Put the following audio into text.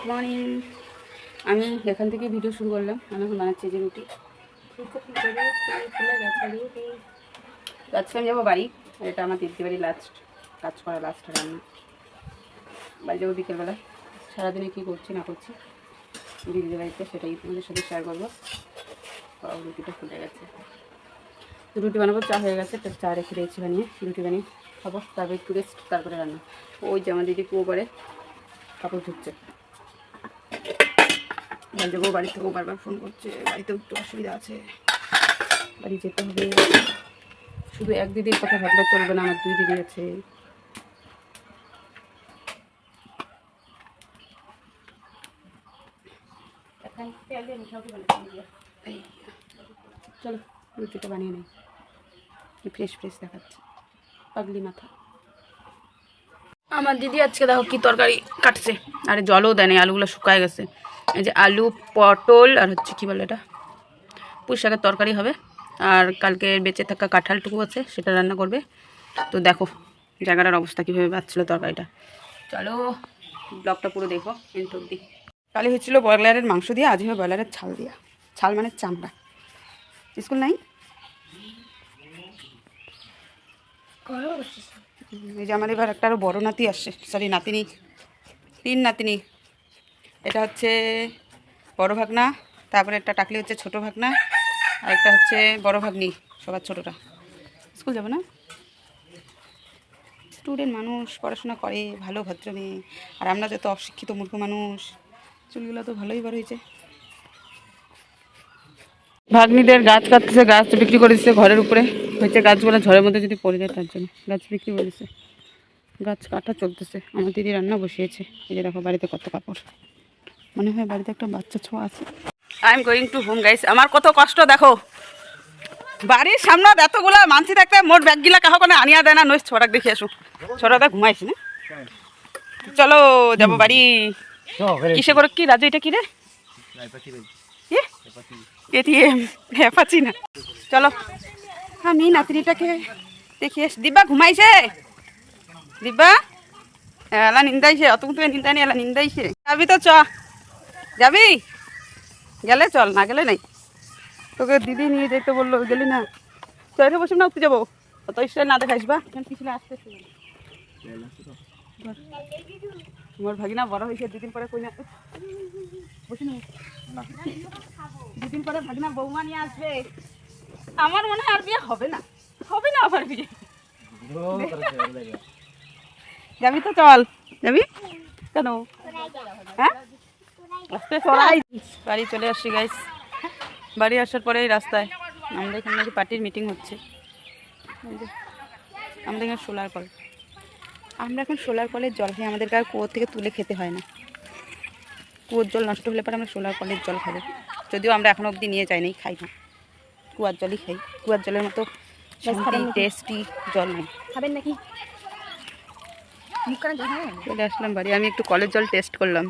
Morning. আমি এখান থেকে ভিডিও শুরু করলাম। আমি এখন বানাচ্ছি যে রুটি। আজকে আমি যাবো বাড়ি। এটা আমার দিদি বাড়ি কাজ করা লাস্ট রান্না। বাড়ি যাবো বিকেলবেলা। সারাদিনে কী করছি না করছি দিদিদের বাড়িতে সেটাই তোমাদের সাথে শেয়ার করবো। রুটিটা ফুটে গেছে, তো রুটি বানাবো। চা হয়ে গেছে, তো চা রেখে দিয়েছি বানিয়ে, রুটি বানিয়ে খাবো। তারপরে একটু রেস্ট, তারপরে রান্না। ওই যে আমার দিদি কুয়ো করে কাপড় ধুচ্ছে। যাবো বাড়ি থেকেও বারবার ফোন করছে, বাড়িতেও একটু অসুবিধা আছে, বাড়ি যেতে হবে। শুধু এক দিদির কথা ভাবলে চলবে না, আমার দুই দিদি আছে। চলো রুটিটা বানিয়ে নেই, ফ্রেশ ফ্রেশ দেখাচ্ছে। পাগলি মাথা। আমার দিদি আজকে দেখো কি তরকারি কাটছে, আরে জলও দেয়নি, আলুগুলো শুকায় গেছে। এই যে আলু, পটল আর হচ্ছে কি বলে এটা, পুঁই শাকের তরকারি হবে। আর কালকে বেঁচে থাকা কাঁঠালটুকু আছে, সেটা রান্না করবে। তো দেখো জায়গাটার অবস্থা কীভাবে বাচ্ছিল তরকারিটা। চলো ব্লগটা পুরো দেখো এন্ড অবধি। কালি হচ্ছিলো ব্রয়লারের মাংস দিয়ে, আজ হবে ব্রয়লারের ছাল দিয়া। ছাল মানে চামড়া। স্কুল নাই? এই যে আমার এবার একটা আরও বড়ো নাতি আসছে, সরি নাতিনি, 3 নাতিনি। এটা হচ্ছে বড় ভাগনা, তারপরে একটা টাকলি হচ্ছে ছোটো ভাগনা, আর একটা হচ্ছে বড় ভাগ্নি, সবার ছোটোটা। স্কুল যাবে না? স্টুডেন্ট মানুষ, পড়াশোনা করে, ভালো ভদ্র মেয়ে। আর আমরা তো অশিক্ষিত মূর্খ মানুষ। চুলগুলো তো ভালোই বড় হয়েছে। ভাগ্নিদের গাছ কাটতেছে, গাছ বিক্রি করে দিচ্ছে ঘরের উপরে। হচ্ছে গাছগুলো ঝড়ের মধ্যে যদি পড়ে যায় তার জন্য গাছ বিক্রি করে দিচ্ছে। গাছ কাটা চলতেছে। আমার দিদি রান্না বসিয়েছে। এই যে দেখো বাড়িতে কত কাপড়, মনে হয় বাড়িতে একটা বাচ্চা ছোঁয়া আছে। I am going to home guys. আমার কত কষ্ট দেখো, বাড়ির সামনে এতগুলা মানসি থাকতে মোট ব্যাগগুলা কাহো কোনো আনিয়া দেয় না। নইস ছড়াক দেখি আসো, ছড়াটা ঘুমাইছি না। চলো যাবো বাড়ি। কিসে করে কি রাজু, এটা কি রে? এটিএম হ্যাপাচি না। চলো আমি নাতিনিটাকে দেখি। দিব্যা ঘুমাইছে? দিব্যা এলা নিন্দাইছে, অত তুমি নিন্দা নেই, এলা নিন্দাইছে। যাবি তো চ, যাবি? গেলে চল, না গেলে নাই। তোকে দিদি নিয়ে যেতে বললো, গেলি না। চলে বসে না, উঠতে যাবো। অত ইস্টাইল না দেখাইস বা পিছনে আসতে। তোমার ভাগিনা বড় হয়েছে, 2 দিন পরে কই না বসে না, 2 দিন পরে ভাগিনা বৌমা নিয়ে আসবে। আমার মনে হয় আর বিয়ে হবে না, হবে না আমার বিয়ে। যাবি তো চল, যাবি কেন? হ্যাঁ আস্তে সরাই। বাড়ি চলে আসছি গাইস। বাড়ি আসার পরে এই রাস্তায় আমাদের এখানে নাকি পার্টির মিটিং হচ্ছে। আমাদের এখানে সোলার কল, আমরা এখন সোলার কলের জল খাই। আমাদেরকে আর কুয়োর থেকে তুলে খেতে হয় না। কুয়োর জল নষ্ট হলে পরে আমরা সোলার কলের জল খাবো। যদিও আমরা এখনো অবধি নিয়ে যাই নাই, খাই না, কুয়ার জলই খাই। কুয়ার জলের মতো টেস্টি জল নাই। খাবেন নাকি? চলে আসলাম বাড়ি। আমি একটু কলের জল টেস্ট করলাম।